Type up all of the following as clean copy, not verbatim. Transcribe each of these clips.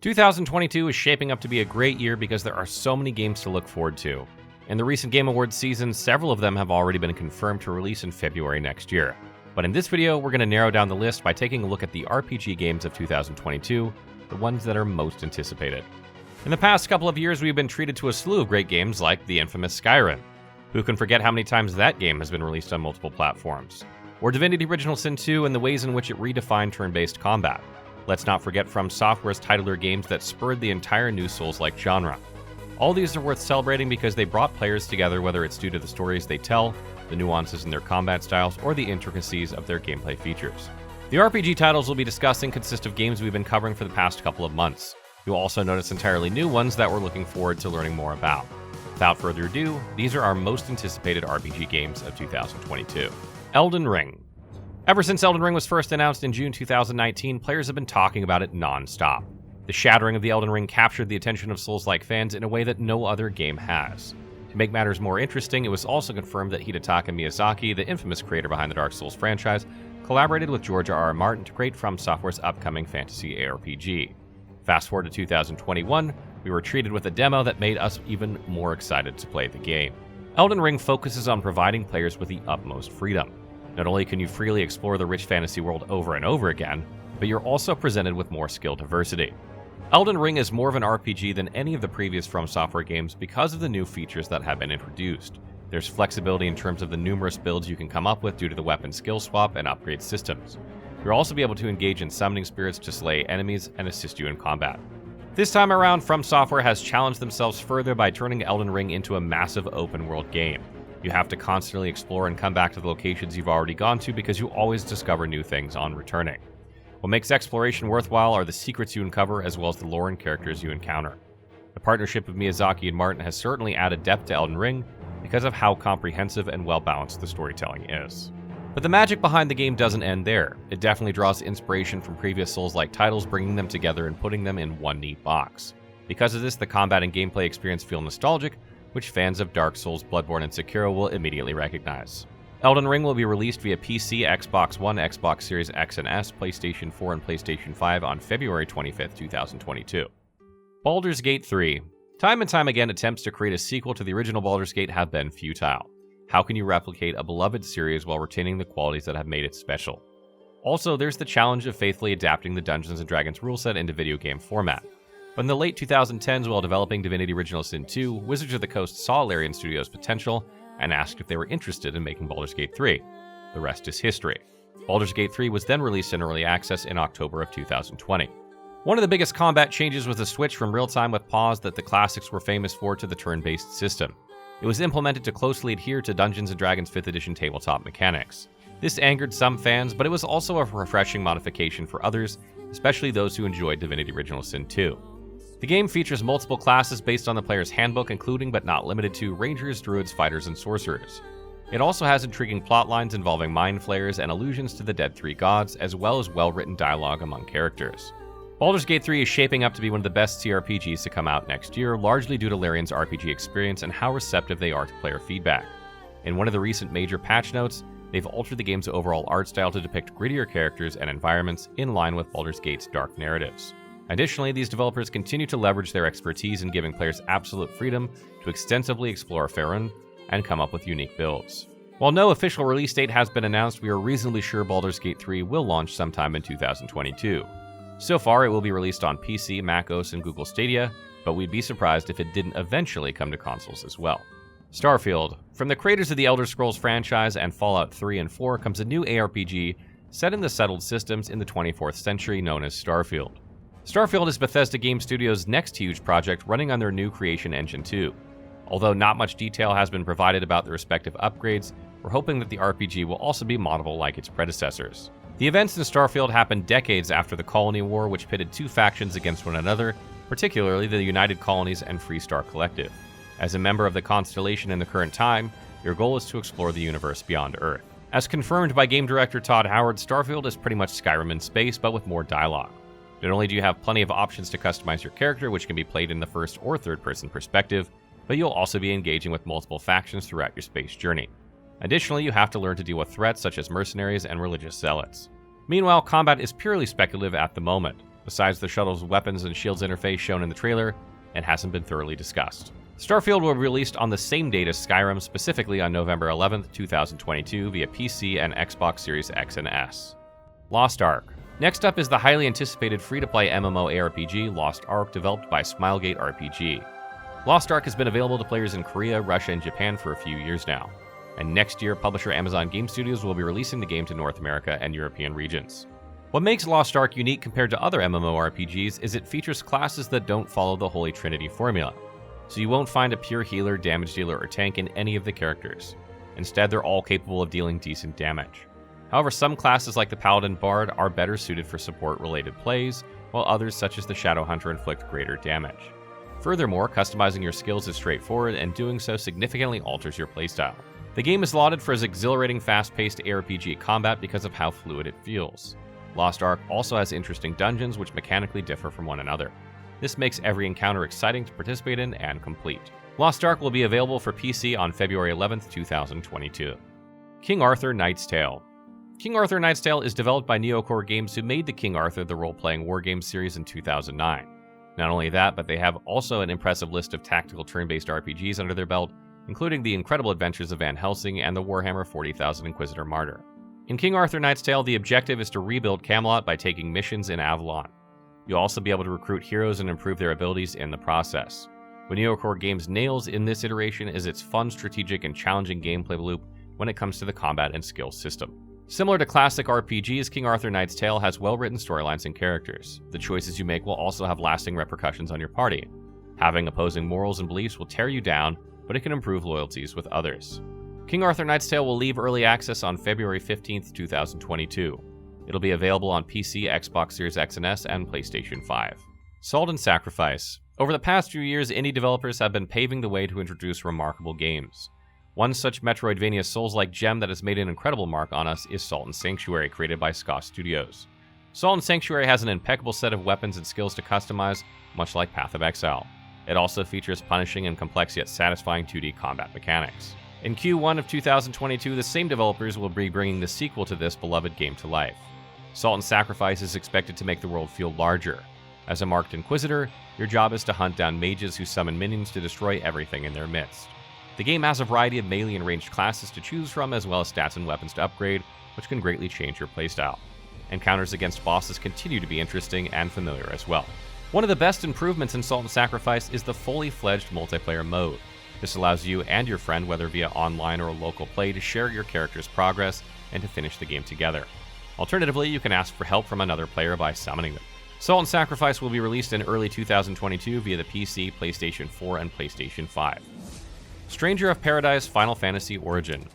2022 is shaping up to be a great year because there are so many games to look forward to. In the recent Game Awards season, several of them have already been confirmed to release in February next year. But in this video, we're going to narrow down the list by taking a look at the RPG games of 2022, the ones that are most anticipated. In the past couple of years, we've been treated to a slew of great games like the infamous Skyrim. Who can forget how many times that game has been released on multiple platforms? Or Divinity Original Sin 2 and the ways in which it redefined turn-based combat. Let's not forget From Software's titular games that spurred the entire new Soulslike genre. All these are worth celebrating because they brought players together, whether it's due to the stories they tell, the nuances in their combat styles, or the intricacies of their gameplay features. The RPG titles we'll be discussing consist of games we've been covering for the past couple of months. You'll also notice entirely new ones that we're looking forward to learning more about. Without further ado, these are our most anticipated RPG games of 2022. Elden Ring. Ever since Elden Ring was first announced in June 2019, players have been talking about it non-stop. The shattering of the Elden Ring captured the attention of Souls-like fans in a way that no other game has. To make matters more interesting, it was also confirmed that Hidetaka Miyazaki, the infamous creator behind the Dark Souls franchise, collaborated with George R.R. Martin to create From Software's upcoming fantasy ARPG. Fast forward to 2021, we were treated with a demo that made us even more excited to play the game. Elden Ring focuses on providing players with the utmost freedom. Not only can you freely explore the rich fantasy world over and over again, but you're also presented with more skill diversity. Elden Ring is more of an RPG than any of the previous From Software games because of the new features that have been introduced. There's flexibility in terms of the numerous builds you can come up with due to the weapon skill swap and upgrade systems. You'll also be able to engage in summoning spirits to slay enemies and assist you in combat. This time around, From Software has challenged themselves further by turning Elden Ring into a massive open-world game. You have to constantly explore and come back to the locations you've already gone to because you always discover new things on returning. What makes exploration worthwhile are the secrets you uncover as well as the lore and characters you encounter. The partnership of Miyazaki and Martin has certainly added depth to Elden Ring because of how comprehensive and well-balanced the storytelling is. But the magic behind the game doesn't end there. It definitely draws inspiration from previous Souls-like titles, bringing them together and putting them in one neat box. Because of this, the combat and gameplay experience feel nostalgic, which fans of Dark Souls, Bloodborne, and Sekiro will immediately recognize. Elden Ring will be released via PC, Xbox One, Xbox Series X and S, PlayStation 4, and PlayStation 5 on February 25th, 2022. Baldur's Gate 3. Time and time again, attempts to create a sequel to the original Baldur's Gate have been futile. How can you replicate a beloved series while retaining the qualities that have made it special? Also, there's the challenge of faithfully adapting the Dungeons & Dragons rule set into video game format. But in the late 2010s, while developing Divinity Original Sin 2, Wizards of the Coast saw Larian Studios' potential and asked if they were interested in making Baldur's Gate 3. The rest is history. Baldur's Gate 3 was then released in early access in October of 2020. One of the biggest combat changes was the switch from real-time with pause that the classics were famous for to the turn-based system. It was implemented to closely adhere to Dungeons & Dragons 5th edition tabletop mechanics. This angered some fans, but it was also a refreshing modification for others, especially those who enjoyed Divinity Original Sin 2. The game features multiple classes based on the player's handbook, including but not limited to rangers, druids, fighters, and sorcerers. It also has intriguing plot lines involving mind flayers and allusions to the dead three gods, as well as well-written dialogue among characters. Baldur's Gate 3 is shaping up to be one of the best CRPGs to come out next year, largely due to Larian's RPG experience and how receptive they are to player feedback. In one of the recent major patch notes, they've altered the game's overall art style to depict grittier characters and environments in line with Baldur's Gate's dark narratives. Additionally, these developers continue to leverage their expertise in giving players absolute freedom to extensively explore Faerun and come up with unique builds. While no official release date has been announced, we are reasonably sure Baldur's Gate 3 will launch sometime in 2022. So far, it will be released on PC, Mac OS, and Google Stadia, but we'd be surprised if it didn't eventually come to consoles as well. Starfield. From the creators of the Elder Scrolls franchise and Fallout 3 and 4 comes a new ARPG set in the settled systems in the 24th century known as Starfield. Starfield is Bethesda Game Studios' next huge project running on their new Creation Engine 2. Although not much detail has been provided about the respective upgrades, we're hoping that the RPG will also be moddable like its predecessors. The events in Starfield happened decades after the Colony War, which pitted two factions against one another, particularly the United Colonies and Freestar Collective. As a member of the Constellation in the current time, your goal is to explore the universe beyond Earth. As confirmed by game director Todd Howard, Starfield is pretty much Skyrim in space, but with more dialogue. Not only do you have plenty of options to customize your character, which can be played in the first or third-person perspective, but you'll also be engaging with multiple factions throughout your space journey. Additionally, you have to learn to deal with threats such as mercenaries and religious zealots. Meanwhile, combat is purely speculative at the moment. Besides the shuttle's weapons and shields interface shown in the trailer, it hasn't been thoroughly discussed. Starfield will be released on the same date as Skyrim, specifically on November 11th, 2022 via PC and Xbox Series X and S. Lost Ark. Next up is the highly anticipated free-to-play MMO ARPG Lost Ark, developed by Smilegate RPG. Lost Ark has been available to players in Korea, Russia, and Japan for a few years now, and next year publisher Amazon Game Studios will be releasing the game to North America and European regions. What makes Lost Ark unique compared to other MMORPGs is it features classes that don't follow the Holy Trinity formula, so you won't find a pure healer, damage dealer, or tank in any of the characters. Instead, they're all capable of dealing decent damage. However, some classes like the Paladin Bard are better suited for support-related plays, while others such as the Shadowhunter inflict greater damage. Furthermore, customizing your skills is straightforward, and doing so significantly alters your playstyle. The game is lauded for its exhilarating, fast-paced ARPG combat because of how fluid it feels. Lost Ark also has interesting dungeons which mechanically differ from one another. This makes every encounter exciting to participate in and complete. Lost Ark will be available for PC on February 11th, 2022. King Arthur Knight's Tale. King Arthur Knight's Tale is developed by Neocore Games, who made the King Arthur the role-playing wargame series in 2009. Not only that, but they have also an impressive list of tactical turn-based RPGs under their belt, including The Incredible Adventures of Van Helsing and the Warhammer 40,000 Inquisitor Martyr. In King Arthur Knight's Tale, the objective is to rebuild Camelot by taking missions in Avalon. You'll also be able to recruit heroes and improve their abilities in the process. What Neocore Games nails in this iteration is its fun, strategic, and challenging gameplay loop when it comes to the combat and skill system. Similar to classic RPGs, King Arthur Knight's Tale has well-written storylines and characters. The choices you make will also have lasting repercussions on your party. Having opposing morals and beliefs will tear you down, but it can improve loyalties with others. King Arthur Knight's Tale will leave early access on February 15th, 2022. It'll be available on PC, Xbox Series X and S, and PlayStation 5. Salt and Sacrifice. Over the past few years, indie developers have been paving the way to introduce remarkable games. One such Metroidvania Souls-like gem that has made an incredible mark on us is Salt and Sanctuary, created by Ska Studios. Salt and Sanctuary has an impeccable set of weapons and skills to customize, much like Path of Exile. It also features punishing and complex yet satisfying 2D combat mechanics. In Q1 of 2022, the same developers will be bringing the sequel to this beloved game to life. Salt and Sacrifice is expected to make the world feel larger. As a marked Inquisitor, your job is to hunt down mages who summon minions to destroy everything in their midst. The game has a variety of melee and ranged classes to choose from, as well as stats and weapons to upgrade, which can greatly change your playstyle. Encounters against bosses continue to be interesting and familiar as well. One of the best improvements in Salt and Sacrifice is the fully fledged multiplayer mode. This allows you and your friend, whether via online or local play, to share your character's progress and to finish the game together. Alternatively, you can ask for help from another player by summoning them. Salt and Sacrifice will be released in early 2022 via the PC, PlayStation 4, and PlayStation 5. Stranger of Paradise Final Fantasy Origin.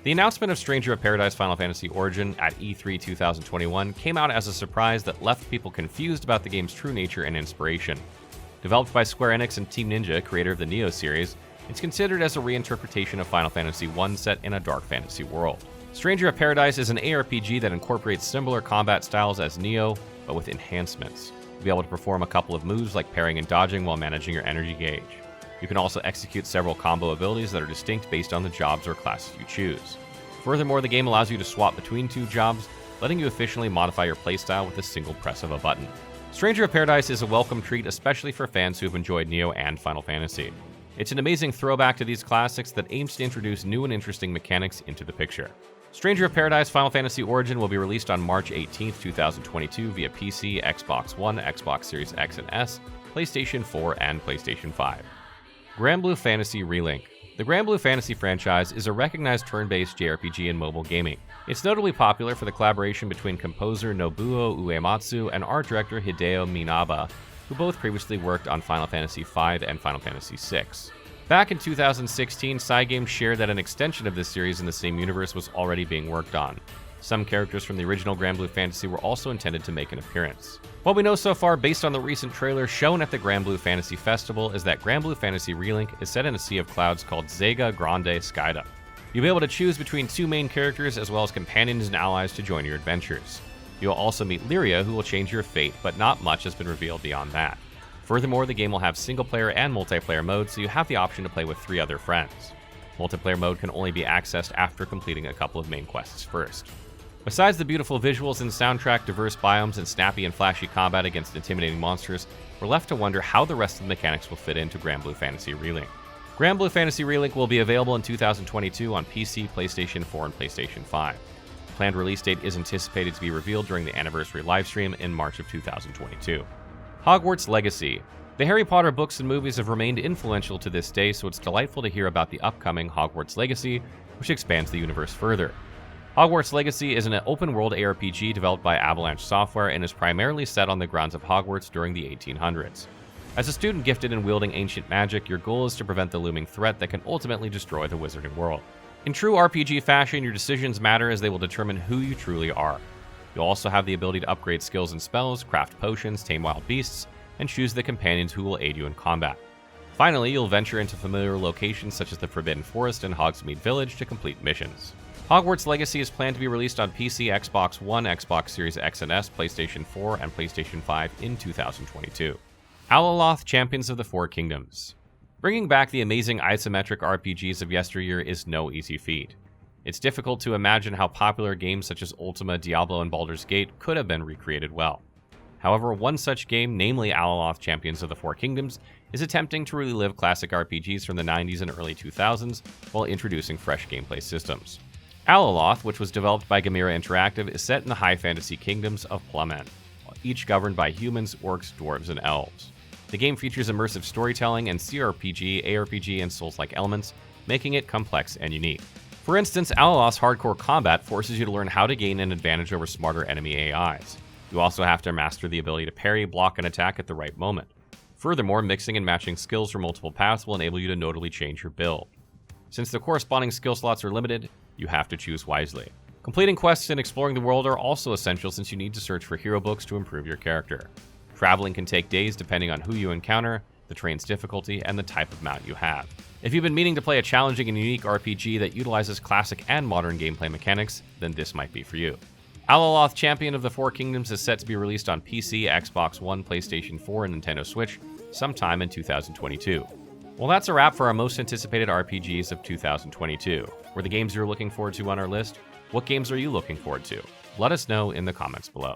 The announcement of Stranger of Paradise Final Fantasy Origin at E3 2021 came out as a surprise that left people confused about the game's true nature and inspiration. Developed by Square Enix and Team Ninja, creator of the Neo series, it's considered as a reinterpretation of Final Fantasy I set in a dark fantasy world. Stranger of Paradise is an ARPG that incorporates similar combat styles as Neo, but with enhancements. You'll be able to perform a couple of moves like parrying and dodging while managing your energy gauge. You can also execute several combo abilities that are distinct based on the jobs or classes you choose. Furthermore, the game allows you to swap between two jobs, letting you efficiently modify your playstyle with a single press of a button. Stranger of Paradise is a welcome treat, especially for fans who have enjoyed Neo and Final Fantasy. It's an amazing throwback to these classics that aims to introduce new and interesting mechanics into the picture. Stranger of Paradise Final Fantasy Origin will be released on March 18th, 2022 via PC, Xbox One, Xbox Series X and S, PlayStation 4, and PlayStation 5. Granblue Fantasy Relink. The Granblue Fantasy franchise is a recognized turn-based JRPG in mobile gaming. It's notably popular for the collaboration between composer Nobuo Uematsu and art director Hideo Minaba, who both previously worked on Final Fantasy V and Final Fantasy VI. Back in 2016, Cygames shared that an extension of this series in the same universe was already being worked on. Some characters from the original Granblue Fantasy were also intended to make an appearance. What we know so far, based on the recent trailer shown at the Granblue Fantasy Festival, is that Granblue Fantasy Relink is set in a sea of clouds called Zega Grande Skyda. You'll be able to choose between two main characters as well as companions and allies to join your adventures. You'll also meet Lyria, who will change your fate, but not much has been revealed beyond that. Furthermore, the game will have single-player and multiplayer modes, so you have the option to play with 3 other friends. Multiplayer mode can only be accessed after completing a couple of main quests first. Besides the beautiful visuals and soundtrack, diverse biomes, and snappy and flashy combat against intimidating monsters, we're left to wonder how the rest of the mechanics will fit into Granblue Fantasy Relink. Granblue Fantasy Relink will be available in 2022 on PC, PlayStation 4, and PlayStation 5. The planned release date is anticipated to be revealed during the anniversary livestream in March of 2022. Hogwarts Legacy. The Harry Potter books and movies have remained influential to this day, so it's delightful to hear about the upcoming Hogwarts Legacy, which expands the universe further. Hogwarts Legacy is an open-world ARPG developed by Avalanche Software and is primarily set on the grounds of Hogwarts during the 1800s. As a student gifted in wielding ancient magic, your goal is to prevent the looming threat that can ultimately destroy the wizarding world. In true RPG fashion, your decisions matter as they will determine who you truly are. You'll also have the ability to upgrade skills and spells, craft potions, tame wild beasts, and choose the companions who will aid you in combat. Finally, you'll venture into familiar locations such as the Forbidden Forest and Hogsmeade Village to complete missions. Hogwarts Legacy is planned to be released on PC, Xbox One, Xbox Series X and S, PlayStation 4, and PlayStation 5 in 2022. Alaloth Champions of the Four Kingdoms. Bringing back the amazing isometric RPGs of yesteryear is no easy feat. It's difficult to imagine how popular games such as Ultima, Diablo, and Baldur's Gate could have been recreated well. However, one such game, namely Alaloth Champions of the Four Kingdoms, is attempting to relive classic RPGs from the 90s and early 2000s while introducing fresh gameplay systems. Alaloth, which was developed by Gamera Interactive, is set in the high fantasy kingdoms of Plummen, each governed by humans, orcs, dwarves, and elves. The game features immersive storytelling and CRPG, ARPG, and Soulslike elements, making it complex and unique. For instance, Alaloth's hardcore combat forces you to learn how to gain an advantage over smarter enemy AIs. You also have to master the ability to parry, block, and attack at the right moment. Furthermore, mixing and matching skills from multiple paths will enable you to notably change your build. Since the corresponding skill slots are limited, you have to choose wisely. Completing quests and exploring the world are also essential since you need to search for hero books to improve your character. Traveling can take days depending on who you encounter, the terrain's difficulty, and the type of mount you have. If you've been meaning to play a challenging and unique RPG that utilizes classic and modern gameplay mechanics, then this might be for you. Alaloth Champion of the Four Kingdoms is set to be released on PC, Xbox One, PlayStation 4, and Nintendo Switch sometime in 2022. Well, that's a wrap for our most anticipated RPGs of 2022. Were the games you're looking forward to on our list? What games are you looking forward to? Let us know in the comments below.